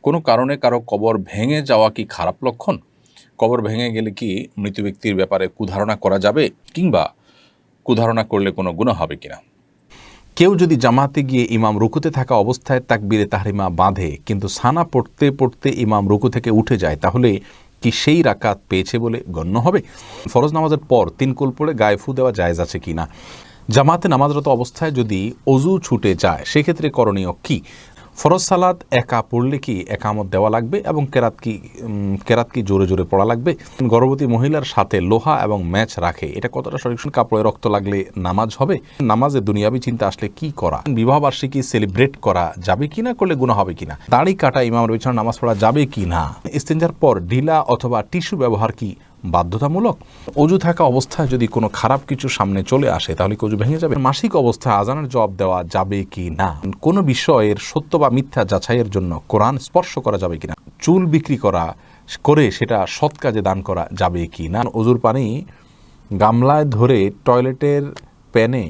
কোনো কারণে কারো কবর ভেঙে যাওয়া কি খারাপ লক্ষণ? কবর ভেঙে গেলে কি মৃত ব্যক্তির ব্যাপারে কুধারণা করা যাবে, কিংবা কুধারণা করলে কোনো গুনাহ হবে কিনা? কেউ যদি জামাতে গিয়ে ইমাম রুকুতে থাকা অবস্থায় তাকবীরে তাহরিমা বাঁধে কিন্তু সানা পড়তে পড়তে ইমাম রুকু থেকে উঠে যায়, তাহলে কি সেই রাকাত পেয়েছে বলে গণ্য হবে? ফরজ নামাজের পর 3 কুল পড়ে গায়ে ফু দেওয়া জায়েজ আছে কিনা? জামাতে নামাজরত অবস্থায় যদি অজু ছুটে যায় সেক্ষেত্রে করণীয় কি? ফরজ সালাত একা পড়লে কি একামত দেওয়া লাগবে এবং কেরাত কি জোরে জোরে পড়া লাগবে? গর্ভবতী মহিলার সাথে লোহা এবং ম্যাচ রাখে, এটা কতটা সঠিক? কাপড়ে রক্ত লাগলে নামাজ হবে? নামাজে দুনিয়াবি চিন্তা আসলে কি করা? বিবাহ বার্ষিকী সেলিব্রেট করা যাবে কিনা, করলে গুনাহ হবে কিনা? দাড়ি কাটা ইমামের পিছনে নামাজ পড়া যাবে কিনা? ইস্তেঞ্জার পর ঢিলা অথবা টিস্যু ব্যবহার কি বাধ্যতামূলক? অজু থাকা অবস্থায় যদি কোনো খারাপ কিছু সামনে চলে আসে তাহলে কি অজু ভেঙে যাবে? মাসিক অবস্থায় আজানের জবাব দেওয়া যাবে কি না? কোনো বিষয়ের সত্য বা মিথ্যা যাচাইয়ের জন্য কোরআন স্পর্শ করা যাবে কিনা? চুল বিক্রি করে সেটা সৎ কাজে দান করা যাবে কি না? অজুর পানি গামলায় ধরে টয়লেটের প্যানে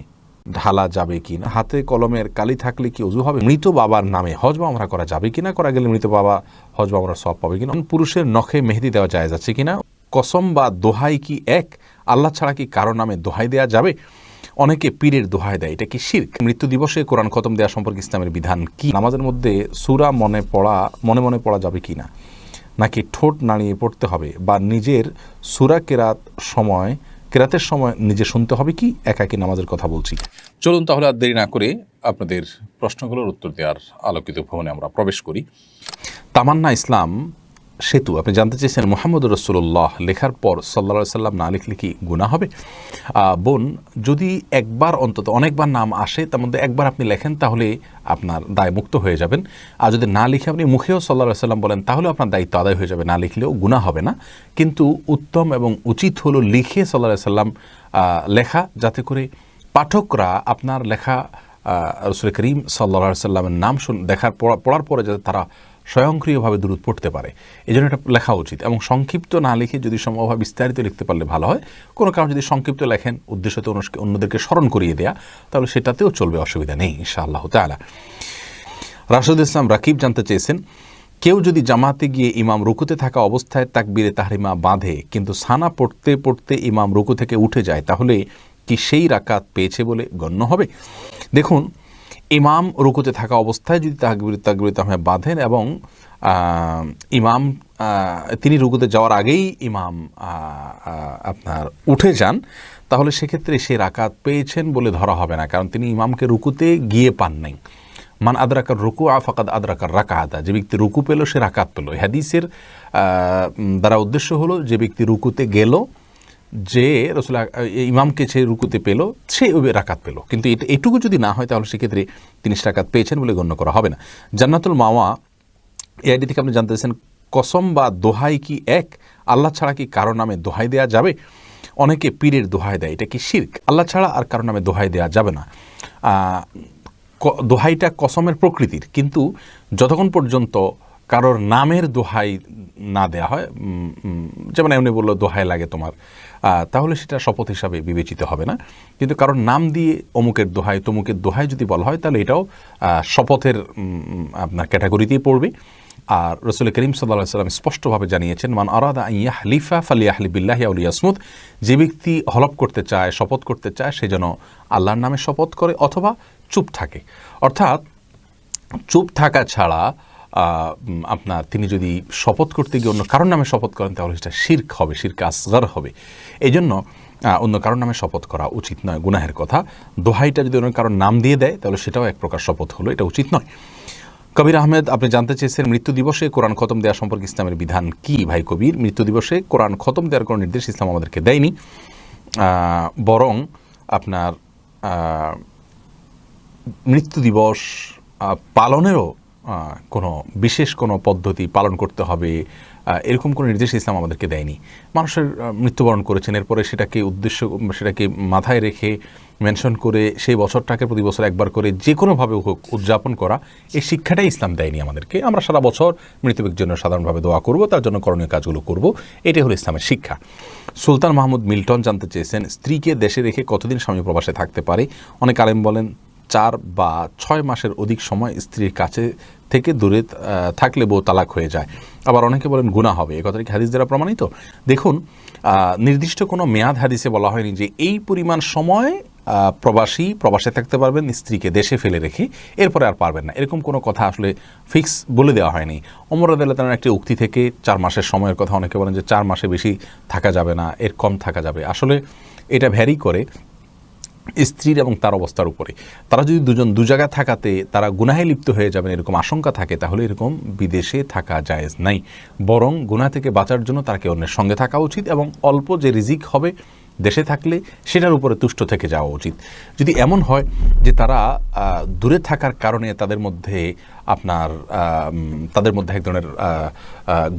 ঢালা যাবে কি না? হাতে কলমের কালি থাকলে কি অজু হবে? মৃত বাবার নামে হজ বা উমরা করা যাবে কিনা? করা গেলে মৃত বাবা হজ বা উমরা সওয়াব পাবে কিনা? পুরুষের নখে মেহেদি দেওয়া জায়েজ আছে কিনা? কসম বা দোহাই কি এক? আল্লাহ ছাড়া কি কারো নামে দোহাই দেয়া যাবে? অনেকে পীরের দোহাই দেয়, এটা কি শিরক? মৃত্যু দিবসে কোরআন খতম দেওয়া সম্পর্কে ইসলামের বিধান কি? নামাজের মধ্যে সূরা মনে মনে পড়া যাবে কিনা, নাকি ঠোঁট নাড়িয়ে পড়তে হবে, বা নিজের সূরা কেরাতের সময় নিজে শুনতে হবে কি? একাকী নামাজের কথা বলছি। চলুন তাহলে আর দেরি না করে আপনাদের প্রশ্নগুলোর উত্তর দেওয়ার আলোকিত ভবনে আমরা প্রবেশ করি। তামান্না ইসলাম সেতু, আপনি জানতে চেয়েছেন মুহাম্মদুর রাসূলুল্লাহ লেখার পর সাল্লাল্লাহু আলাইহি সাল্লাম না লিখলে কি গুনাহ হবে? বোন, যদি একবার অন্তত, অনেকবার নাম আসে তার মধ্যে একবার আপনি লেখেন তাহলে আপনার দায় মুক্ত হয়ে যাবেন। আর যদি না লিখে আপনি মুখেও সাল্লাল্লাহু আলাইহি সাল্লাম বলেন তাহলে আপনার দায়িত্ব আদায় হয়ে যাবে, না লিখলেও গুনাহ হবে না। কিন্তু উত্তম এবং উচিত হলো লিখে সাল্লাল্লাহু আলাইহি সাল্লাম লেখা, যাতে করে পাঠকরা আপনার লেখা রাসূল করিম সাল্লাল্লাহু আলাইহি সাল্লামের নাম পড়ার পরে যাতে তারা স্বয়ংক্রিয়ভাবে দুরূদ পড়তে পারে, এই জন্য এটা লেখা উচিত। এবং সংক্ষিপ্ত না লিখে যদি সম্ভবভাবে বিস্তারিত লিখতে পারলে ভালো হয়। কোনো কারণ যদি সংক্ষিপ্ত লেখেন উদ্দেশ্যতে অন্যদেরকে স্মরণ করিয়ে দেয়া, তাহলে সেটাতেও চলবে, অসুবিধা নেই ইনশাআল্লাহ তাআলা। রাশেদ ইসলাম রাকিব জানতে চেয়েছেন, কেউ যদি জামাতে গিয়ে ইমাম রুকুতে থাকা অবস্থায় তাকবীরে তাহরিমা বাঁধে কিন্তু সানা পড়তে পড়তে ইমাম রুকু থেকে উঠে যায়, তাহলে কি সেই রাকাত পেয়েছে বলে গণ্য হবে? দেখুন, ইমাম রুকুতে থাকা অবস্থায় যদি তাকবীরে তাহরিমা বাঁধেন এবং ইমাম তিনি রুকুতে যাওয়ার আগেই ইমাম আপনার উঠে যান, তাহলে সেক্ষেত্রে সে রাকাত পেয়েছেন বলে ধরা হবে না, কারণ তিনি ইমামকে রুকুতে গিয়ে পান নাই। মান আদরাকার রুকু ফাকাদ আদরাকার রাকাতা, যে ব্যক্তি রুকু পেল সে রাকাত পেল। হাদিসের দ্বারা উদ্দেশ্য হলো যে ব্যক্তি রুকুতে গেল, যে রাসূল ইমামকে সে রুকুতে পেল, সে ওই রাকাত পেল। কিন্তু এটুকু যদি না হয় তাহলে সেক্ষেত্রে তিনি রাকাত পেয়েছেন বলে গণ্য করা হবে না। জান্নাতুল মাওয়া এই আয়াত থেকে আপনি জানতেছেন, কসম বা দোহাই কি এক? আল্লাহ ছাড়া কি কারো নামে দোহাই দেয়া যাবে? অনেকে পীরের দোহাই দেয়, এটা কি শিরক? আল্লাহ ছাড়া আর কারো নামে দোহাই দেয়া যাবে না। দোহাইটা কসমের প্রকৃতির, কিন্তু যতক্ষণ পর্যন্ত কারোর নামের দোহাই না দেয়া হয়, যেমন এমনি বললো দোহাই লাগে তোমার, তাহলে সেটা শপথ হিসাবে বিবেচিত হবে না। কিন্তু কারোর নাম দিয়ে অমুকের দোহাই তমুকের দোহাই যদি বলা হয় তাহলে এটাও শপথের আপনার ক্যাটাগরিতেই পড়বে। আর রাসূল করিম সাল্লাল্লাহু আলাইহি ওয়াসাল্লাম স্পষ্টভাবে জানিয়েছেন, মান আরাদা আন ইয়াহলিফা ফালিয়াহলিফ বিল্লাহি আও লিয়াসমুত, যে ব্যক্তি হলফ করতে চায়, শপথ করতে চায়, সে যেন আল্লাহর নামে শপথ করে অথবা চুপ থাকে। অর্থাৎ চুপ থাকা ছাড়া আপনার তিনি যদি শপথ করতে গিয়ে অন্য কারোর নামে শপথ করেন তাহলে সেটা শিরক হবে, শিরক আসগর হবে। এই জন্য অন্য কারোর নামে শপথ করা উচিত নয়, গুনাহের কথা। দোহাইটা যদি অন্য কারোর নাম দিয়ে দেয় তাহলে সেটাও এক প্রকার শপথ হলো, এটা উচিত নয়। কবির আহমেদ, আপনি জানতে চেয়েছেন মৃত্যু দিবসে কোরআন খতম দেওয়া সম্পর্কে ইসলামের বিধান কি? ভাই কবির, মৃত্যু দিবসে কোরআন খতম দেওয়ার কোনো নির্দেশ ইসলাম আমাদেরকে দেয়নি, বরং আপনার মৃত্যু দিবস পালনেরও কোনো বিশেষ কোনো পদ্ধতি পালন করতে হবে এরকম কোনো নির্দেশ ইসলাম আমাদেরকে দেয়নি। মানুষের মৃত্যুবরণ করেছেন, এরপরে সেটাকে মাথায় রেখে মেনশন করে সেই বছরটাকে প্রতি বছর একবার করে যে কোনোভাবে হোক উদযাপন করা, এই শিক্ষাটাই ইসলাম দেয়নি আমাদেরকে। আমরা সারা বছর মৃত ব্যক্তির জন্য সাধারণভাবে দোয়া করব, তার জন্য করণীয় কাজগুলো করব, এটাই হলো ইসলামের শিক্ষা। সুলতান মাহমুদ মিল্টন জানতে চেয়েছেন, স্ত্রীকে দেশে রেখে কতদিন স্বামী প্রবাসে থাকতে পারে? অনেক আলেম বলেন 4 বা 6 মাসের অধিক সময় স্ত্রীর কাছে থেকে দূরে থাকলে বউ তালাক হয়ে যায়। আবার অনেকে বলেন গুনাহ হবে, এ কথাটা কি হাদিস দ্বারা প্রমাণিত? দেখুন, নির্দিষ্ট কোনো মেয়াদ হাদিসে বলা হয়নি যে এই পরিমাণ সময় প্রবাসে থাকতে পারবেন স্ত্রীকে দেশে ফেলে রেখে, এরপরে আর পারবেন না, এরকম কোনো কথা আসলে ফিক্স বলে দেওয়া হয়নি। ওমর রাদিয়াল্লাহু তাআলার একটি উক্তি থেকে 4 মাসের সময়ের কথা অনেকে বলেন যে 4 মাসে বেশি থাকা যাবে না, এর কম থাকা যাবে। আসলে এটা ভ্যারি করে স্ত্রীর এবং তার অবস্থার উপরে। তারা যদি দু জায়গায় থাকাতে তারা গুনাহে লিপ্ত হয়ে যাবেন এরকম আশঙ্কা থাকে, তাহলে এরকম বিদেশে থাকা জায়েজ নাই। বরং গুনাহ থেকে বাঁচার জন্য তাকে অন্যের সঙ্গে থাকা উচিত এবং অল্প যে রিজিক হবে দেশে থাকলে সেটার উপরে তুষ্ট থেকে যাওয়া উচিত। যদি এমন হয় যে তারা দূরে থাকার কারণে তাদের মধ্যে এক ধরনের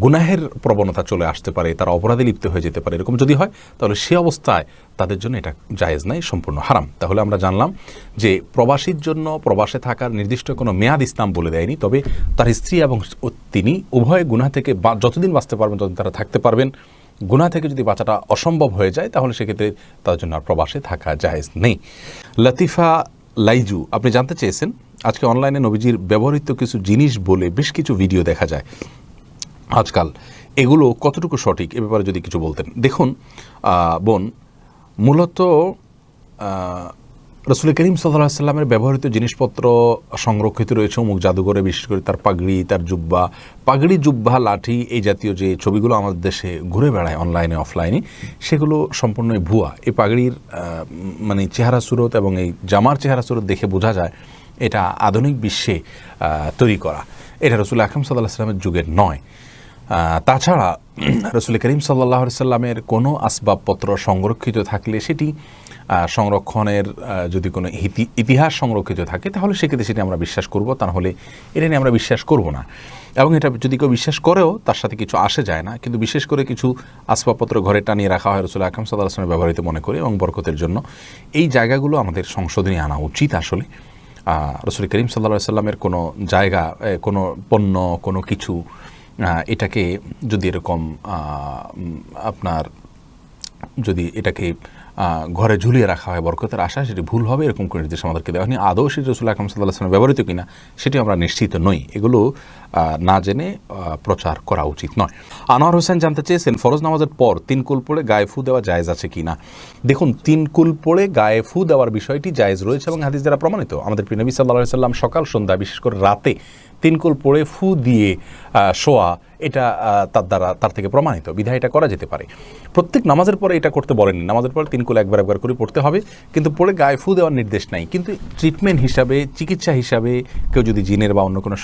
গুনাহের প্রবণতা চলে আসতে পারে, তারা অপরাধে লিপ্ত হয়ে যেতে পারে, এরকম যদি হয় তাহলে সে অবস্থায় তাদের জন্য এটা জায়েজ নাই, সম্পূর্ণ হারাম। তাহলে আমরা জানলাম যে প্রবাসীর জন্য প্রবাসে থাকার নির্দিষ্ট কোনো মেয়াদ ইসলাম বলে দেয়নি, তবে তার স্ত্রী এবং তিনি উভয়ে গুনাহ থেকে যতদিন বাঁচতে পারবেন ততদিন তারা থাকতে পারবেন। গুনাহ থেকে যদি বাঁচাটা অসম্ভব হয়ে যায় তাহলে সেক্ষেত্রে তার জন্য আর প্রবাসে থাকা জায়েজ নেই। লতিফা লাইজু আপনি জানতে চেয়েছেন, আজকে অনলাইনে নবীজির ব্যবহৃত কিছু জিনিস বলে বেশ কিছু ভিডিও দেখা যায় আজকাল, এগুলো কতটুকু সঠিক এ ব্যাপারে যদি কিছু বলতেন। দেখুন বোন, মূলত রাসূল করিম সাল্লাল্লাহু আলাইহি ওয়াসাল্লামের ব্যবহৃত জিনিসপত্র সংরক্ষিত রয়েছে অমুক জাদুঘরে, বিশেষ করে তার পাগড়ি, জুব্বা, লাঠি, এই জাতীয় যে ছবিগুলো আমাদের দেশে ঘুরে বেড়ায় অনলাইনে অফলাইনে, সেগুলো সম্পূর্ণই ভুয়া। এই পাগড়ির মানে চেহারা সুরত এবং এই জামার চেহারা সুরত দেখে বোঝা যায় এটা আধুনিক বিশ্বে তৈরি করা, এটা রাসূল আকরাম সাল্লাল্লাহু আলাইহি ওয়াসাল্লামের যুগের নয়। তাছাড়া রাসূল করিম সাল্লাল্লাহু আলাইহি ওয়াসাল্লামের কোনো আসবাবপত্র সংরক্ষিত থাকলে সেটি সংরক্ষণের যদি কোনো ইতিহাস সংরক্ষিত থাকে তাহলে সেক্ষেত্রে সেটি আমরা বিশ্বাস করব, তা হলে এটা নিয়ে আমরা বিশ্বাস করব না। এবং এটা যদি কেউ বিশ্বাস করেও তার সাথে কিছু আসে যায় না, কিন্তু বিশেষ করে কিছু আসবাবপত্র ঘরে টানিয়ে রাখা হয় রাসূল আকরাম সাল্লাল্লাহু আলাইহি ওয়াসাল্লামের ব্যবহৃত মনে করে এবং বরকতের জন্য, এই জায়গাগুলো আমাদের সংশোধনী আনা উচিত। আসলে রাসূল করিম সাল্লাল্লাহু আলাইহি ওয়াসাল্লামের কোনো জায়গা, কোনো পণ্য, কোনো কিছু এটাকে যদি এরকম যদি এটাকে ঘরে ঝুলিয়ে রাখা হয় বরকতের আশা, সেটি ভুল হবে, এরকম করে নির্দেশ আমাদেরকে দেওয়া হয়নি। আদৌ সেটি রাসূল আকরাম সাল্লাল্লাহু আলাইহি ওয়াসাল্লাম ব্যবহৃত কিনা সেটি আমরা নিশ্চিত নই, এগুলো না জেনে প্রচার করা উচিত নয়। আনোয়ার হোসেন জানতে চেয়েছেন, ফরজ নামাজের পর 3 কুল পড়ে গায়ে ফু দেওয়া জায়েজ আছে কিনা। দেখুন, 3 কুল পড়ে গায়ে ফু দেওয়ার বিষয়টি জায়েজ রয়েছে এবং হাদিস দ্বারা প্রমাণিত। আমাদের প্রিয় নবী সাল্লাল্লাহু আলাইহি ওয়াসাল্লাম সকাল সন্ধ্যা, বিশেষ করে রাতে 3 কুল পড়ে ফু দিয়ে শোয়া, এটা তার থেকে প্রমাণিত, বিধায় এটা করা যেতে পারে। প্রত্যেক নামাজের পরে এটা করতে বলেননি, নামাজের পরে 3 কুল একবার করে পড়তে হবে, কিন্তু পড়ে গায়ে ফু দেওয়ার নির্দেশ নাই। কিন্তু ট্রিটমেন্ট হিসাবে, চিকিৎসা হিসাবে কেউ যদি জিনের বা অন্য কোনো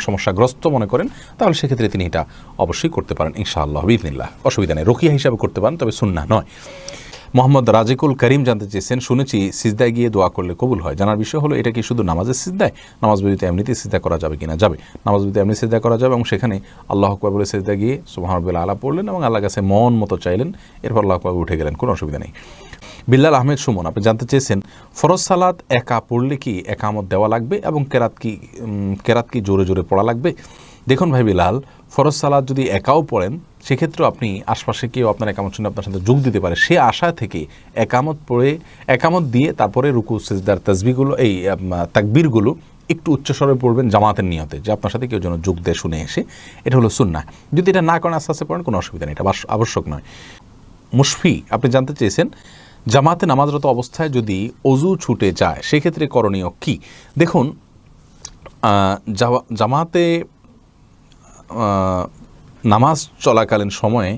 সমস্যাগ্রস্ত মনে করেন তাহলে সেক্ষেত্রে তিনি এটা অবশ্যই করতে পারেন ইনশাআল্লাহ বিইذনিল্লাহ, অসুবিধা নেই। রুকিয়া হিসাবে করতে পারেন, তবে সুন্নাহ নয়। মোহাম্মদ রাজিকুল করিম জানতে চেয়েছেন, শুনেছি সিজদায় গিয়ে দোয়া করলে কবুল হয়। জানার বিষয় হলো এটা কি শুধু নামাজের সিজদায়, নামাজ ব্যতীত এমনিতে সিজদা করা যাবে কিনা? যাবে, নামাজ ব্যতীত এমনি সিজদা করা যাবে এবং সেখানে আল্লাহু আকবার বলে সিজদা গিয়ে সুবহান রাব্বিল আলা পড়লেন এবং আল্লাহর কাছে মন মতো চাইলেন, এরপর আল্লাহু আকবার উঠে গেলেন, কোনো অসুবিধা নেই। বিল্লাল আহমেদ সুমন আপনি জানতে চেয়েছেন, ফরজ সালাত একা পড়লে কি একামত দেওয়া লাগবে এবং কেরাত কি জোরে জোরে পড়া লাগবে? দেখুন ভাই বিলাল, ফরজ সালাত যদি একাও পড়েন সেক্ষেত্রেও আপনি আশপাশে কেউ আপনার একামত শুনে আপনার সাথে যোগ দিতে পারে, সে আশা থেকে একামত দিয়ে তারপরে রুকু সিজদার তাসবিহগুলো, এই তাকবীরগুলো একটু উচ্চস্বরে পড়বেন জামাতের নিয়তে, যে আপনার সাথে কেউ যেন যোগ দেয় শুনে এসে, এটা হলো সুন্নাহ। যদি এটা না করেন আস্তে আস্তে পড়েন, কোনো অসুবিধা নেই, এটা আবশ্যক নয়। মুশফি আপনি জানতে চেয়েছেন, জামাতে নামাজরত অবস্থায় যদি অজু ছুটে যায় সেক্ষেত্রে করণীয় কি? দেখুন, জামাতে নামাজ চলাকালীন সময়ে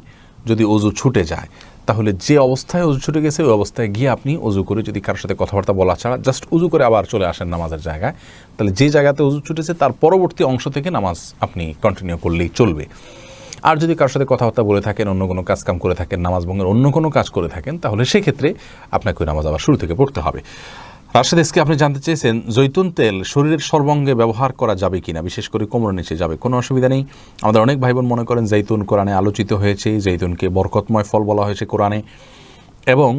যদি অজু ছুটে যায় তাহলে যে অবস্থায় অজু ছুটে গেছে ওই অবস্থায় গিয়ে আপনি অজু করে, যদি কারোর সাথে কথাবার্তা বলা ছাড়া জাস্ট অজু করে আবার চলে আসেন নামাজের জায়গায়, তাহলে যে জায়গাতে অজু ছুটেছে তার পরবর্তী অংশ থেকে নামাজ আপনি কন্টিনিউ করলেই চলবে। আর যদি কারোর সাথে কথাবার্তা বলে থাকেন, অন্য কোনো কাজকাম করে থাকেন, নামাজ ভঙ্গের অন্য কোনো কাজ করে থাকেন, তাহলে সেক্ষেত্রে আপনাকে ওই নামাজ আবার শুরু থেকে পড়তে হবে। রাশেদ এসকে আপনি জানতে চেয়েছেন, জৈতুন তেল শরীরের সর্বাঙ্গে ব্যবহার করা যাবে কিনা, বিশেষ করে কোমরের নিচে যাবে, কোনো অসুবিধা নেই। আমাদের অনেক ভাই বোন মনে করেন জৈতুন কোরআনে আলোচিত হয়েছে, জৈতুনকে বরকতময় ফল বলা হয়েছে কোরআনে, এবং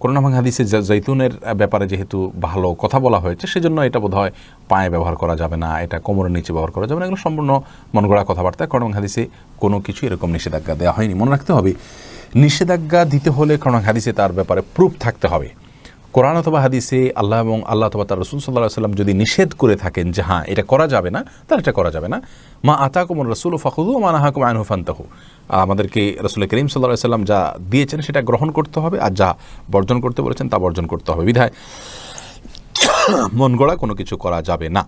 কোরআন এবং হাদিসে জৈতুনের ব্যাপারে যেহেতু ভালো কথা বলা হয়েছে সেজন্য এটা বোধহয় পায়ে ব্যবহার করা যাবে না, এটা কোমরের নিচে ব্যবহার করা যাবে না, এগুলো সম্পূর্ণ মন গড়া কথাবার্তা। কোরআন এবং হাদিসে কোনো কিছু এরকম নিষেধাজ্ঞা দেওয়া হয়নি। মনে রাখতে হবে, নিষেধাজ্ঞা দিতে হলে কোরআন হাদিসে তার ব্যাপারে প্রুফ থাকতে হবে। কোরআন অথবা হাদিসে আল্লাহ এবং আল্লাহ অথবা তার রাসূল সাল্লাল্লাহু আলাইহি ওয়াসাল্লাম যদি নিষেধ করে থাকেন যে হ্যাঁ এটা করা যাবে না, তাহলে এটা করা যাবে না। মা আতাকুমুর রাসূলু ফাখুযু মা নাহাকুম আনহু ফান্তাহু, আমাদেরকে রাসূল করিম সাল্লাল্লাহু আলাইহি ওয়াসাল্লাম যা দিয়েছেন সেটা গ্রহণ করতে হবে, আর যা বর্জন করতে বলেছেন তা বর্জন করতে হবে। বিধায় মন গড়া কোনো কিছু করা যাবে না।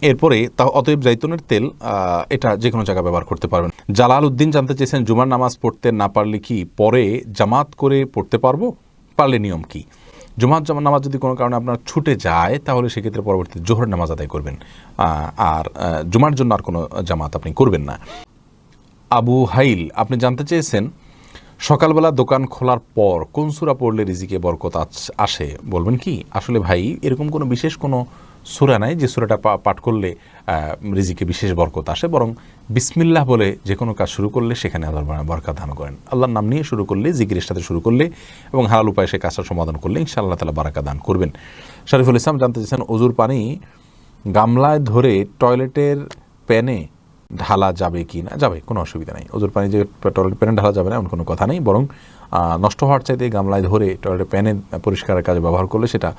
এরপরে তা অতএব জাইতুনের তেল এটা যে কোনো জায়গায় ব্যবহার করতে পারবেন। জালাল উদ্দিন জানতে চেয়েছেন জুমার নামাজ পড়তে না পারলে কি পরে জামাত করে পড়তে পারবো? পারলে নিয়ম কি? জুমার নামাজ যদি কোনো কারণে আপনার ছুটে যায় তাহলে সেক্ষেত্রে পরবর্তীতে জোহরের নামাজ আদায় করবেন, আর জুমার জন্য আর কোনো জামাত আপনি করবেন না। আবু হাইল আপনি জানতে চেয়েছেন সকালবেলা দোকান খোলার পর কোন সূরা পড়লে রিজিকে বরকত আসে বলবেন কি? আসলে ভাই এরকম কোনো বিশেষ কোনো সূরা নাই যে সূরাটা পাঠ করলে রিজিকে বিশেষ বরকত আসে, বরং বিসমিল্লাহ বলে যে কোনো কাজ শুরু করলে সেখানে আল্লাহ বরকত দান করেন। আল্লাহর নাম নিয়ে শুরু করলে, জিকিরের সাথে শুরু করলে এবং হালাল উপায়ে সে কাজটা সমাধান করলে ইনশাআল্লাহ তাআলা বারাকা দান করবেন। শরীফুল ইসলাম জানতে চেয়েছেন ওজুর পানি গামলায় ধরে টয়লেটের প্যানে ঢালা যাবে কি না? যাবে, কোনো অসুবিধা নেই। ওজুর পানি যে টয়লেট প্যানে ঢালা যাবে না এমন কোনো কথা নেই, বরং নষ্ট হওয়ার চাইতে গামলায় ধরে টয়লেট প্যানে পরিষ্কারের কাজে ব্যবহার করলে সেটা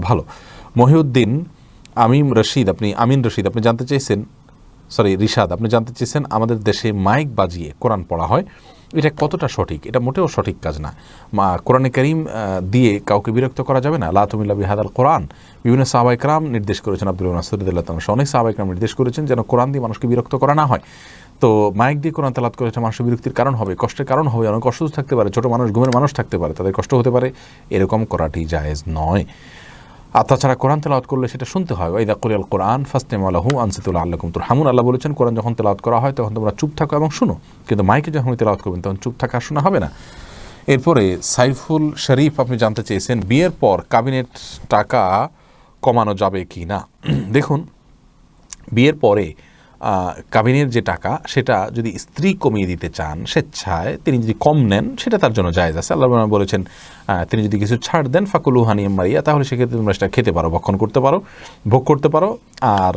ভালো। মহিউদ্দিন আমিন রশিদ আপনি জানতে চেয়েছেন রিশাদ আপনি জানতে চেয়েছেন আমাদের দেশে মাইক বাজিয়ে কোরআন পড়া হয়, এটা কতটা সঠিক? এটা মোটেও সঠিক কাজ না। কোরআনে কারীম দিয়ে কাউকে বিরক্ত করা যাবে না। লা তুমিল্লা বিহাদাল কোরআন, বিভিন্ন সাহাবায়ে কেরাম নির্দেশ করেছেন, আব্দুল্লাহ ইবনে মাসউদ রাদিয়াল্লাহু তাআলা অনেক সাহাবায়ে কেরাম নির্দেশ করেছেন যেন কোরআন দিয়ে মানুষকে বিরক্ত করা না হয়। তো মাইক দিয়ে কোরআন তেলাওয়াত করেছে মানুষের বিরক্তির কারণ হবে, কষ্টের কারণ হবে, অনেক অসুস্থ থাকতে পারে, ছোট মানুষ, ঘুমের মানুষ থাকতে পারে, তাদের কষ্ট হতে পারে, এরকম করাটি জায়েজ নয়। আর তাছাড়া কোরআন তেলাওয়াত করলে সেটা শুনতে হয়। ওয়াইদা কুরিয়াল কোরআন ফাসতামিউ লাহু আনসিতু লাআল্লাকুম তুরহামুন, আল্লাহ বলেছেন কোরআন যখন তেলাওয়াত করা হয় তখন তোমরা চুপ থাকো এবং শুনো, কিন্তু মাইকে যখন তেলাওয়াত করবেন তখন চুপ থাকা শোনা হবে না। এরপরে সাইফুল শরীফ আপনি জানতে চেয়েছেন বিয়ের পর কাবিনের টাকা কমানো যাবে কি না? দেখুন, বিয়ের পরে কাবিনের যে টাকা সেটা যদি স্ত্রী কমিয়ে দিতে চান স্বেচ্ছায়, তিনি যদি কম নেন সেটা তার জন্য জায়েজ আছে। আল্লাহ বলেছেন তিনি যদি কিছু ছাড় দেন ফাকুলু হানিয়াম মারিয়া, তাহলে সেক্ষেত্রে তোমরা সেটা খেতে পারো, ভক্ষণ করতে পারো, ভোগ করতে পারো। আর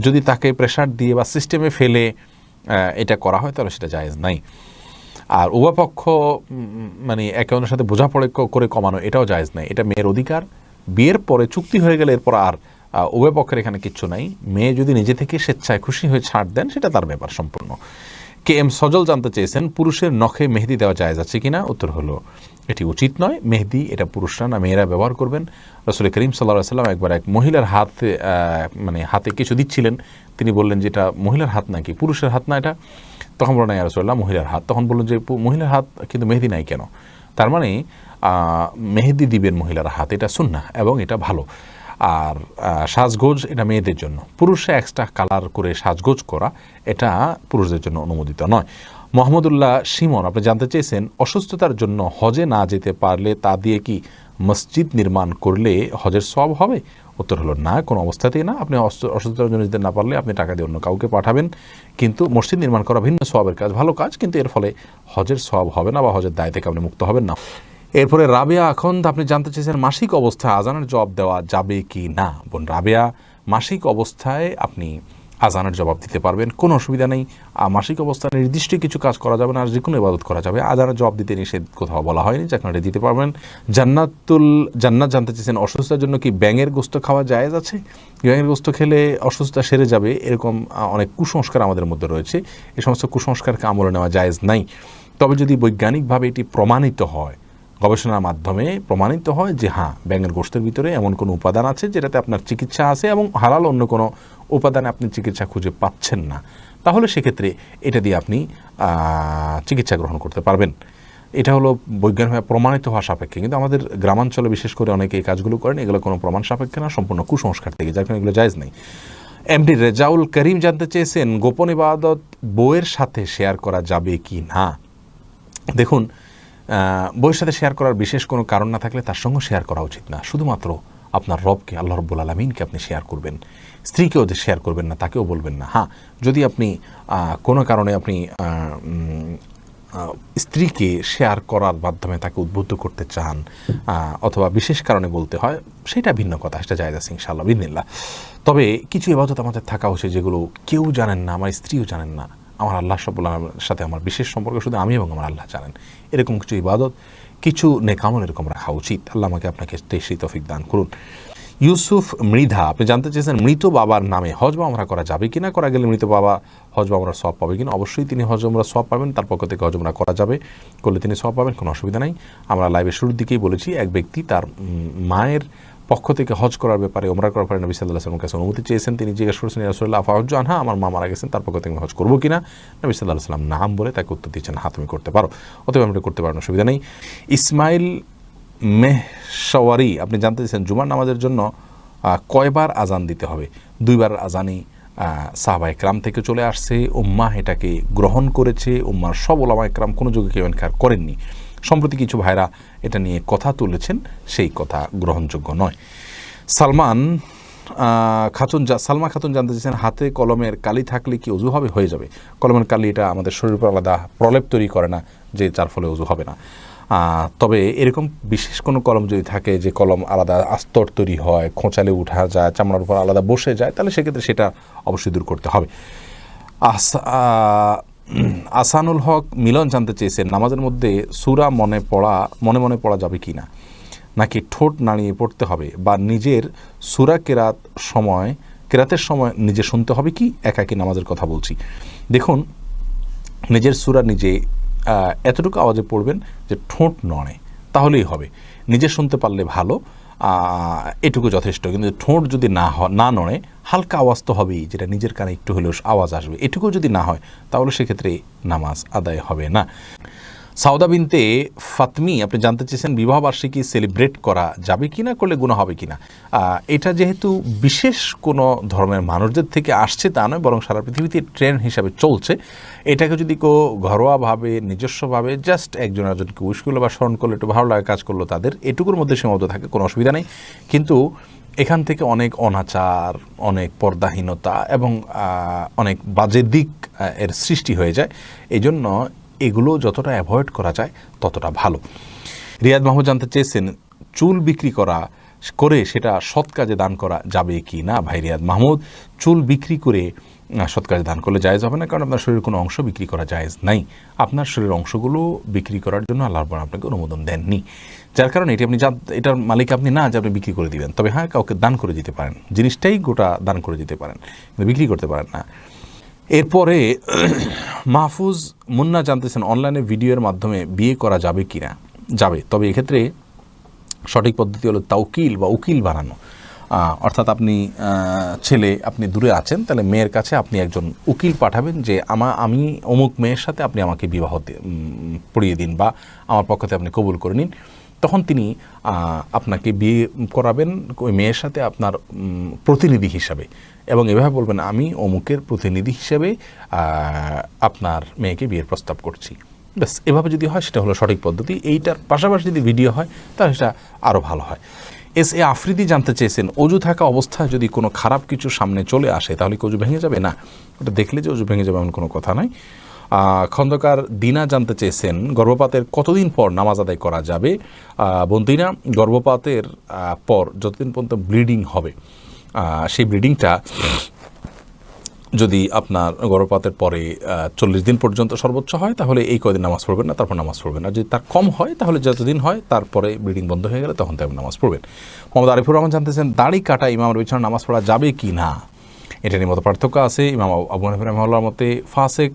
যদি তাকে প্রেশার দিয়ে বা সিস্টেমে ফেলে এটা করা হয় তাহলে সেটা জায়েজ নাই। আর উভয় পক্ষ মানে একে অন্যের সাথে বোঝাপড়া করে কমানো এটাও জায়েজ নাই, এটা মেয়ের অধিকার। বিয়ের পরে চুক্তি হয়ে গেলে এরপর আর উভয় পক্ষের এখানে কিচ্ছু নাই। মেয়ে যদি নিজে থেকে স্বেচ্ছায় খুশি হয়ে ছাড় দেন সেটা তার ব্যাপার সম্পূর্ণ। কে এম সজল জানতে চেয়েছেন পুরুষের নখে মেহেদি দেওয়া জায়েজ আছে কিনা? উত্তর হলো এটি উচিত নয়। মেহেদি এটা পুরুষরা না মেয়েরা ব্যবহার করবেন। রাসূল করিম সাল্লাল্লাহু আলাইহি ওয়াসাল্লাম একবার এক মহিলার হাতে কিছু দিচ্ছিলেন, তিনি বললেন যে এটা মহিলার হাত নাকি পুরুষের হাত না এটা? তখন বললেন ইয়া রাসূলুল্লাহ মহিলার হাত। তখন বললেন যে মহিলার হাত কিন্তু মেহেদি নাই কেন? তার মানে মেহেদি দিবেন মহিলার হাত, এটা সুন্নাহ এবং এটা ভালো। আর সাজগোজ এটা মেয়েদের জন্য, পুরুষরা এক্সট্রা কালার করে সাজগোজ করা এটা পুরুষদের জন্য অনুমোদিত নয়। মোহাম্মদুল্লাহ সিমন আপনি জানতে চেয়েছেন অসুস্থতার জন্য হজে না যেতে পারলে তা দিয়ে কি মসজিদ নির্মাণ করলে হজের সওয়াব হবে? উত্তর হলো না, কোনো অবস্থাতেই না। আপনি অসুস্থতার জন্য যেতে না পারলে আপনি টাকা দিয়ে অন্য কাউকে পাঠাবেন, কিন্তু মসজিদ নির্মাণ করা ভিন্ন সওয়াবের কাজ, ভালো কাজ, কিন্তু এর ফলে হজের সওয়াব হবে না বা হজের দায় থেকে আপনি মুক্ত হবেন না। এরপরে রাবেয়া আখন্দ আপনি জানতে চেয়েছেন মাসিক অবস্থায় আজানের জবাব দেওয়া যাবে কি না? বোন রাবেয়া, মাসিক অবস্থায় আপনি আজানের জবাব দিতে পারবেন, কোনো অসুবিধা নেই। মাসিক অবস্থায় নির্দিষ্ট কিছু কাজ করা যাবে না, আর যে কোনো ইবাদত করা যাবে। আজানের জবাব দিতে নিষেধ কোথাও বলা হয়নি, যে আপনারা দিতে পারবেন। জান্নাত জানতে চেয়েছেন অসুস্থতার জন্য কি ব্যাঙের গোস্ত খাওয়া জায়েজ আছে? ব্যাঙের গোস্ত খেলে অসুস্থতা সেরে যাবে এরকম অনেক কুসংস্কার আমাদের মধ্যে রয়েছে, এই সমস্ত কুসংস্কারকে আমলে নেওয়া জায়েজ নাই। তবে যদি বৈজ্ঞানিকভাবে এটি প্রমাণিত হয়, গবেষণার মাধ্যমে প্রমাণিত হয় যে হ্যাঁ ব্যাঙের গোশতের ভিতরে এমন কোনো উপাদান আছে যেটাতে আপনার চিকিৎসা আছে এবং হালাল অন্য কোনো উপাদানে আপনি চিকিৎসা খুঁজে পাচ্ছেন না, তাহলে সেক্ষেত্রে এটা দিয়ে আপনি চিকিৎসা গ্রহণ করতে পারবেন। এটা হলো বৈজ্ঞানিকভাবে প্রমাণিত হওয়া সাপেক্ষে। কিন্তু আমাদের গ্রামাঞ্চলে বিশেষ করে অনেকে এই কাজগুলো করেন, এগুলো কোনো প্রমাণ সাপেক্ষে না, সম্পূর্ণ কুসংস্কার থেকে, যার কারণে এগুলো জায়েজ নেই। এমডি রেজাউল করিম জানতে চেয়েছেন গোপন ইবাদত বউয়ের সাথে শেয়ার করা যাবে কি না? দেখুন, বউয়ের সাথে শেয়ার করার বিশেষ কোনো কারণ না থাকলে তার সঙ্গে শেয়ার করা উচিত না। শুধুমাত্র আপনার রবকে, আল্লাহ রাব্বুল আলামিনকে আপনি শেয়ার করবেন, স্ত্রীকেও শেয়ার করবেন না, তাকেও বলবেন না। হ্যাঁ, যদি আপনি কোনো কারণে আপনি স্ত্রীকে শেয়ার করার মাধ্যমে তাকে উদ্বুদ্ধ করতে চান অথবা বিশেষ কারণে বলতে হয়, সেটা ভিন্ন কথা, সেটা জায়েজ আছে ইনশাআল্লাহ বিইذনিল্লাহ। তবে কিছু ইবাদত আমাদের থাকা উচিত যেগুলো কেউ জানেন না, আমার স্ত্রীও জানেন না, আমার আল্লাহ রাব্বুল আলামিনের সাথে আমার বিশেষ সম্পর্ক শুধু আমি এবং আমার আল্লাহ জানেন। এরকম কিছু ইবাদত কিছু নেকামল এরকম রাখা উচিত। আল্লাহ আমাকে আপনাকে সেই তৌফিক দান করুন। ইউসুফ মৃধা, আপনি জানতে চেয়েছেন মৃত বাবার নামে হজ বা উমরা করা যাবে কিনা, করা গেলে মৃত বাবা হজ বা উমরা সওয়াব পাবে কিনা? অবশ্যই তিনি হজ উমরা সওয়াব পাবেন, তার পক্ষ থেকে হজ উমরা করা যাবে, করলে তিনি সওয়াব পাবেন, কোনো অসুবিধা নাই। আমরা লাইভের শুরুর দিকেই বলেছি, এক ব্যক্তি তার মায়ের পক্ষ থেকে হজ করার ব্যাপারে, উমরা করার ব্যাপারে নবী সাল্লাল্লাহু আলাইহি ওয়াসাল্লামের কাছে অনুমতি চেয়েছেন। তিনি জিজ্ঞাসা করেছেন, ইয়া রাসূলুল্লাহ আফাহুজ্জু আনহা, আমার মা মারা গেছেন, তার পক্ষ থেকে আমি হজ করবো কিনা? নবী সাল্লাল্লাহু আলাইহি ওয়াসাল্লাম নাম বলে তাকে উত্তর দিচ্ছেন, হ্যাঁ তুমি করতে পারো, অতএব আমরা করতে পারেন, অসুবিধা নেই। ইসমাইল মেহশওয়ারি, আপনি জানতে চেয়েছেন জুমার নামাজের জন্য কয়বার আজান দিতে হবে? 2 বার আজানই সাহাবা একরাম থেকে চলে আসছে, উম্মাহ এটাকে গ্রহণ করেছে, উম্মার সব ওলামা একরাম কোনো যুগে কেউ ইনকার করেননি। সম্প্রতি কিছু ভাইরা এটা নিয়ে কথা তুলেছেন, সেই কথা গ্রহণযোগ্য নয়। সালমা খাতুন জানতে চেয়েছেন, হাতে কলমের কালি থাকলে কি অজু হবে? হয়ে যাবে। কলমের কালি এটা আমাদের শরীরের উপর আলাদা প্রলেপ তৈরি করে না যে যার ফলে অজু হবে না। তবে এরকম বিশেষ কোনো কলম যদি থাকে যে কলম আলাদা আস্তর তৈরি হয়, খোঁচালে উঠা যায়, চামড়ার উপর আলাদা বসে যায়, তাহলে সেক্ষেত্রে সেটা অবশ্যই দূর করতে হবে। আসানুল হক মিলন জানতে চেয়েছেন, নামাজের মধ্যে সূরা মনে মনে পড়া যাবে কি না, নাকি ঠোঁট নাড়িয়ে পড়তে হবে, বা নিজের সূরা কেরাতের সময় নিজে শুনতে হবে কি? একাকী নামাজের কথা বলছি। দেখুন, নিজের সূরা নিজে এতটুকু আওয়াজে পড়বেন যে ঠোঁট নড়ে, তাহলেই হবে। নিজে শুনতে পারলে ভালো, এটুকু যথেষ্ট। কিন্তু ঠোঁট যদি না নড়ে, হালকা আওয়াজ তো হবেই, যেটা নিজের কানে একটু হলেও আওয়াজ আসবে, এটুকু যদি না হয় তাহলে সেক্ষেত্রে নামাজ আদায় হবে না। সাউদা বিনতে ফাতমি, আপনি জানতে চেয়েছেন বিবাহবার্ষিকী সেলিব্রেট করা যাবে কিনা, করলে গুনাহ হবে কিনা? এটা যেহেতু বিশেষ কোনো ধর্মের মানুষদের থেকে আসছে তা নয়, বরং সারা পৃথিবীতে ট্রেন্ড হিসাবে চলছে। এটাকে যদি কেউ ঘরোয়াভাবে নিজস্বভাবে জাস্ট একজন একজনকে উইশ করলো বা স্মরণ করলো, একটু ভালো লাগা কাজ করলো, তাদের এটুকুর মধ্যে সীমাবদ্ধ থাকে, কোনো অসুবিধা নেই। কিন্তু এখান থেকে অনেক অনাচার, অনেক পর্দাহীনতা এবং অনেক বাজে দিক এর সৃষ্টি হয়ে যায়। এই জন্য এগুলো যতটা অ্যাভয়েড করা যায় ততটা ভালো। রিয়াদ মাহমুদ জানতে চেয়েছেন, চুল বিক্রি করে সেটা সৎ কাজে দান করা যাবে কি না? ভাই রিয়াদ মাহমুদ, চুল বিক্রি করে সৎ কাজে দান করলে জায়েজ হবে না, কারণ আপনার শরীরের কোনো অংশ বিক্রি করা জায়েজ নাই। আপনার শরীরের অংশগুলো বিক্রি করার জন্য আল্লাহ রাব্বুল আপনাকে অনুমোদন দেননি, যার কারণে এটার মালিক আপনি না যে আপনি বিক্রি করে দিবেন। তবে হ্যাঁ, কাউকে দান করে দিতে পারেন, জিনিসটাই গোটা দান করে দিতে পারেন, কিন্তু বিক্রি করতে পারেন না। এরপরে মাহফুজ মুন্না জানতেছেন, অনলাইনে ভিডিওর মাধ্যমে বিয়ে করা যাবে কি না? যাবে, তবে এক্ষেত্রে সঠিক পদ্ধতি হলো তাওকিল বা উকিল বানানো। অর্থাৎ আপনি দূরে আছেন, তাহলে মেয়ের কাছে আপনি একজন উকিল পাঠাবেন যে আমি অমুক মেয়ের সাথে আপনি আমাকে বিবাহ পড়িয়ে দিন, বা আমার পক্ষ থেকে আপনি কবুল করে নিন। তখন তিনি আপনাকে বিয়ে করাবেন ওই মেয়ের সাথে আপনার প্রতিনিধি হিসাবে, এবং এভাবে বলবেন, আমি অমুকের প্রতিনিধি হিসেবে আপনার মেয়েকে বিয়ের প্রস্তাব করছি। ব্যাস, এভাবে যদি হয় সেটা হলো সঠিক পদ্ধতি। এইটার পাশাপাশি যদি ভিডিও হয় তাহলে সেটা আরও ভালো হয়। এস এ আফ্রিদি জানতে চেয়েছেন, অজু থাকা অবস্থায় যদি কোনো খারাপ কিছু সামনে চলে আসে তাহলে কি অজু ভেঙে যাবে? না, ওটা দেখলে যে অজু ভেঙে যাবে এমন কোনো কথা নয়। খন্দকার দিনা জানতে চেয়েছেন, গর্ভপাতের কতদিন পর নামাজ আদায় করা যাবে? বোনদিনা, গর্ভপাতের পর যতদিন পর্যন্ত ব্লিডিং হবে, সেই ব্লিডিংটা যদি আপনার গর্ভপাতের পরে 40 দিন পর্যন্ত সর্বোচ্চ হয়, তাহলে এই কয়দিন নামাজ পড়বেন না, তারপর নামাজ পড়বেন। আর যদি তার কম হয় তাহলে যতদিন হয় তারপরে ব্লিডিং বন্ধ হয়ে গেলে তখন তাই নামাজ পড়বেন। মোহাম্মদ আরিফুর রহমান জানতেছেন, দাড়ি কাটা ইমামের পিছনে নামাজ পড়া যাবে কি না? এটা নিয়ে মতো পার্থক্য আছে। ইমাম আবু হানিফা রাহিমাহুল্লাহর মতে ফাসেক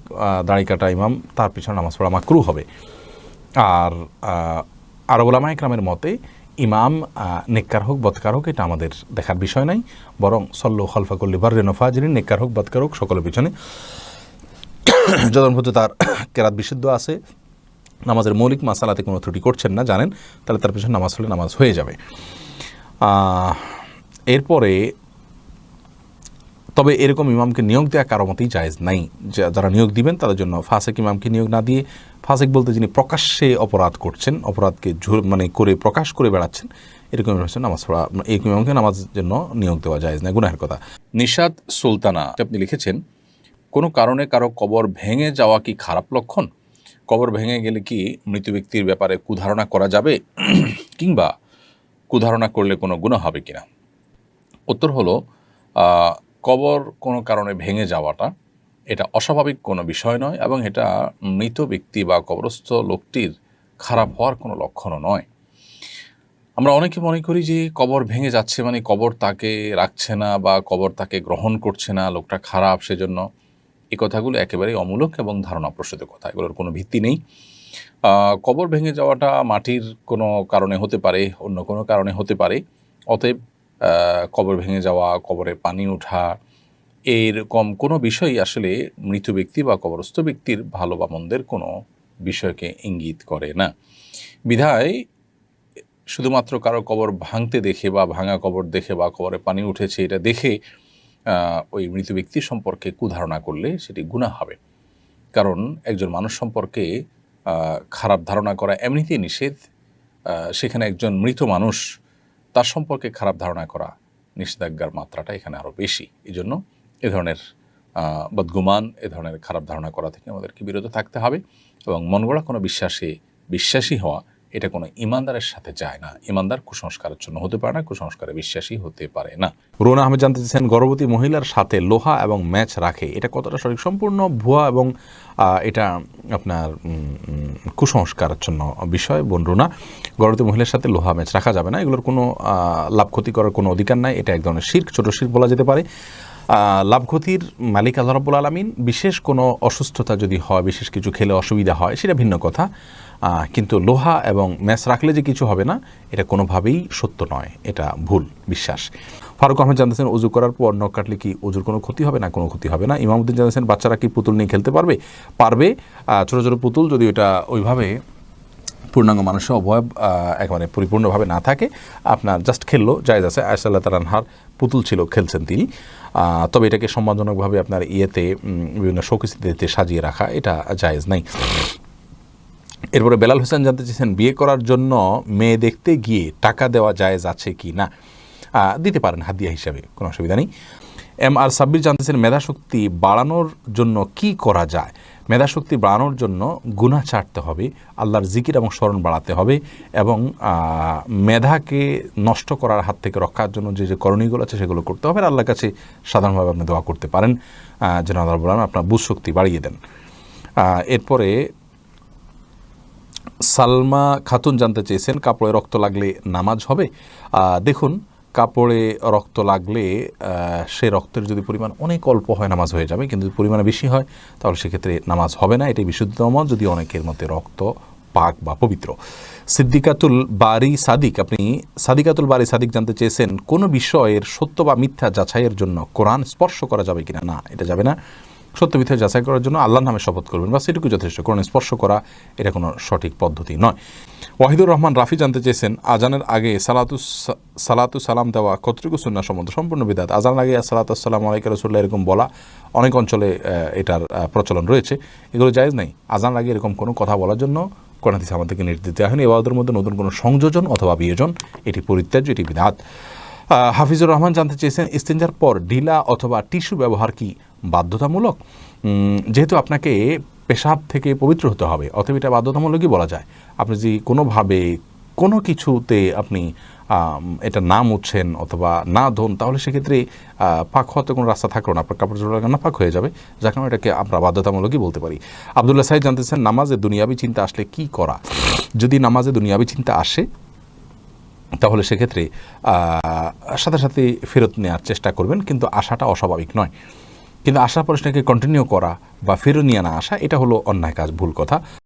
দাড়ি কাটা ইমাম, তার পিছনে নামাজ পড়া মাকরুহ হবে। আর আরব উলামা ইকরামের মতে ইমাম নেককার হোক বদকার হোক এটা আমাদের দেখার বিষয় নাই, বরং সল্লু খলফা কুল্লি বাররিন ওয়া ফাজিরিন, নেককার হোক বদকার হোক সকলের পিছনে যতক্ষণ পর্যন্ত তার কেরাত বিশুদ্ধ আছে, নামাজের মৌলিক মাসালাতে কোনো ত্রুটি করছেন না জানেন, তাহলে তার পিছনে নামাজ হলে নামাজ হয়ে যাবে। এরপরে তবে এরকম ইমামকে নিয়োগ দেওয়া কারো মতেই জায়েজ নাই। যারা নিয়োগ দিবেন তাদের জন্য ফাসেক ইমামকে নিয়োগ না দিয়ে, ফাসেক বলতে যিনি প্রকাশ্যে অপরাধ করছেন, অপরাধকে করে প্রকাশ করে বেড়াচ্ছেন, এরকম নামাজ পড়া, এই ইমামকে নামাজের জন্য নিয়োগ দেওয়া জায়েজ না, গুনাহের কথা। নিশাদ সুলতানা আপনি লিখেছেন, কোনো কারণে কারো কবর ভেঙে যাওয়া কি খারাপ লক্ষণ? কবর ভেঙে গেলে কি মৃত ব্যক্তির ব্যাপারে কুধারণা করা যাবে, কিংবা কুধারণা করলে কোনো গুনাহ হবে কিনা? উত্তর হলো, কবর কোনো কারণে ভেঙে যাওয়াটা এটা অস্বাভাবিক কোনো বিষয় নয়, এবং এটা মৃত ব্যক্তি বা কবরস্থ লোকটির খারাপ হওয়ার কোনো লক্ষণও নয়। আমরা অনেকে মনে করি যে কবর ভেঙে যাচ্ছে মানে কবর তাকে রাখছে না বা কবর তাকে গ্রহণ করছে না, লোকটা খারাপ, সেজন্য এই কথাগুলো একেবারেই অমূলক এবং ধারণাপ্রসূত কথা, এগুলোর কোনো ভিত্তি নেই। কবর ভেঙে যাওয়াটা মাটির কোনো কারণে হতে পারে, অন্য কোনো কারণে হতে পারে। অতএব কবর ভেঙে যাওয়া, কবরে পানি ওঠা, এরকম কোনো বিষয়ই আসলে মৃত ব্যক্তি বা কবরস্থ ব্যক্তির ভালো বা মন্দের কোনো বিষয়কে ইঙ্গিত করে না। বিধায় শুধুমাত্র কারো কবর ভাঙতে দেখে বা ভাঙা কবর দেখে বা কবরে পানি উঠেছে এটা দেখে ওই মৃত ব্যক্তি সম্পর্কে কুধারণা করলে সেটি গুনাহ হবে। কারণ একজন মানুষ সম্পর্কে খারাপ ধারণা করা এমনিতেই নিষেধ, সেখানে একজন মৃত মানুষ তার সম্পর্কে খারাপ ধারণা করা নিষেধাজ্ঞার মাত্রাটা এখানে আরও বেশি। এই জন্য এ ধরনের বদগুমান, এ ধরনের খারাপ ধারণা করা থেকে আমাদেরকে বিরত থাকতে হবে এবং মন গড়া কোনো বিশ্বাসী হওয়া এটা কোনো ইমানদারের সাথে যায় না। ইমানদার কুসংস্কারের জন্য হতে পারে না, কুসংস্কারে বিশ্বাসী হতে পারে না। রোনা আহমেদ জানতে চাইছেন, গর্ভবতী মহিলার সাথে লোহা এবং ম্যাচ রাখে এটা কতটা সঠিক? সম্পূর্ণ ভুয়া এবং এটা আপনার কুসংস্কারের জন্য বিষয়। বোন রোনা, গর্ভবতী মহিলার সাথে লোহা ম্যাচ রাখা যাবে না, এগুলোর কোনো লাভ ক্ষতি করার কোনো অধিকার নাই। এটা এক ধরনের শিরক, ছোট শিরক বলা যেতে পারে। লাভ ক্ষতির মালিক আল্লাহ রাব্বুল আলামিন। বিশেষ কোনো অসুস্থতা যদি হয়, বিশেষ কিছু খেলে অসুবিধা হয়, সেটা ভিন্ন কথা। কিন্তু লোহা এবং ম্যাচ রাখলে যে কিছু হবে না, এটা কোনোভাবেই সত্য নয়, এটা ভুল বিশ্বাস। ফারুক আহমেদ জানতেছেন, উজু করার পর নখ কাটলে কি উজুর কোনো ক্ষতি হবে না? কোনো ক্ষতি হবে না। ইমামউদ্দিন জানতেছেন, বাচ্চারা কি পুতুল নিয়ে খেলতে পারবে? পারবে। ছোটো ছোটো পুতুল যদি ওটা ওইভাবে পূর্ণাঙ্গ মানুষের অবয়ব একেবারে পরিপূর্ণভাবে না থাকে, আপনার জাস্ট খেললো, জায়েজ আছে। আয়েশা রাদিয়াল্লাহু তাআলা আনহার পুতুল ছিল, খেলছেন তিনি। তবে এটাকে সম্মানজনকভাবে আপনার বিভিন্ন শোকেসে সাজিয়ে রাখা, এটা জায়েজ নাই। এরপরে বেলাল হোসেন জানতে চেয়েছেন, বিয়ে করার জন্য মেয়ে দেখতে গিয়ে টাকা দেওয়া জায়েজ আছে কি না? দিতে পারেন হাদিয়া হিসাবে, কোনো অসুবিধা নেই। এম আর সাব্বির জানতেছেন, মেধাশক্তি বাড়ানোর জন্য কি করা যায়? মেধাশক্তি বাড়ানোর জন্য গুনাহ ছাড়তে হবে, আল্লাহর জিকির এবং স্মরণ বাড়াতে হবে এবং মেধাকে নষ্ট করার হাত থেকে রক্ষার জন্য যে যে করণীয়গুলো আছে সেগুলো করতে হবে। আর আল্লাহর কাছে সাধারণভাবে আপনি দোয়া করতে পারেন যেন আল্লাহ রাব্বুল আলামিন আপনার বুঝশক্তি বাড়িয়ে দেন। এরপরে সালমা খাতুন জানতে চেয়েছেন, কাপড়ে রক্ত লাগলে নামাজ হবে? দেখুন, কাপড়ে রক্ত লাগলে সে রক্তের যদি পরিমাণ অনেক অল্প হয় নামাজ হয়ে যাবে, কিন্তু যদি পরিমাণে বেশি হয় তাহলে সেক্ষেত্রে নামাজ হবে না। এটাই বিশুদ্ধতম মত, যদি অনেকের মতে রক্ত পাক বা পবিত্র। সিদ্দিকাতুল বারি সাদিক, আপনি সাদিকাতুল বারি সাদিক জানতে চেয়েছেন, কোনো বিষয়ের সত্য বা মিথ্যা যাচাইয়ের জন্য কোরআন স্পর্শ করা যাবে কিনা? না, এটা যাবে না। সত্য মিথ্যা যাচাই করার জন্য আল্লাহর নামে শপথ করবেন, বা সেটুকু যথেষ্ট। কোরআন স্পর্শ এটা কোনো সঠিক পদ্ধতি নয়। ওয়াহিদুর রহমান রাফি জানতে চেয়েছেন, আজানের আগে সালাতু সালাম দেওয়া কতটুকু সুন্নাহ সম্মত? সম্পূর্ণ বিদআত। আজানের আগে সালাতু আসসালামু আলাইকা রাসূলুল্লাহ এরকম বলা অনেক অঞ্চলে এটার প্রচলন রয়েছে, এগুলো জায়েজ নেই। আজানের আগে এরকম কোনো কথা বলার জন্য কোরআন হাদিস আমাদেরকে নির্দেশ দেওয়া হয়নি। ইবাদতের মধ্যে নতুন কোনো সংযোজন অথবা বিয়োজন এটি পরিত্যাজ্য, এটি বিদআত। হাফিজুর রহমান জানতে চেয়েছেন, ইস্তেঞ্জার পর ঢিলা অথবা টিস্যু ব্যবহার কি বাধ্যতামূলক? যেহেতু আপনাকে পেশাব থেকে পবিত্র হতে হবে, অতএব এটা বাধ্যতামূলকই বলা যায়। আপনি যদি কোনোভাবে কোনো কিছুতে আপনি এটা না মুছছেন অথবা না ধোন, তাহলে সেক্ষেত্রে পাক হওয়াতে কোনো রাস্তা থাকলো না, আপনার কাপড় চোপড় না পাক হয়ে যাবে, যার কারণে এটাকে আমরা বাধ্যতামূলকই বলতে পারি। আবদুল্লাহ সাহেব জানতেছেন, নামাজে দুনিয়াবি চিন্তা আসলে কি করা? যদি নামাজে দুনিয়াবি চিন্তা আসে তাহলে সেক্ষেত্রে সাথে সাথে ফেরত নেওয়ার চেষ্টা করবেন, কিন্তু আশাটা অস্বাভাবিক নয়। কিন্তু আশার পরে সেটাকে কন্টিনিউ করা বা ফেরত নিয়ে না আসা, এটা হলো অন্যায় কাজ, ভুল কথা।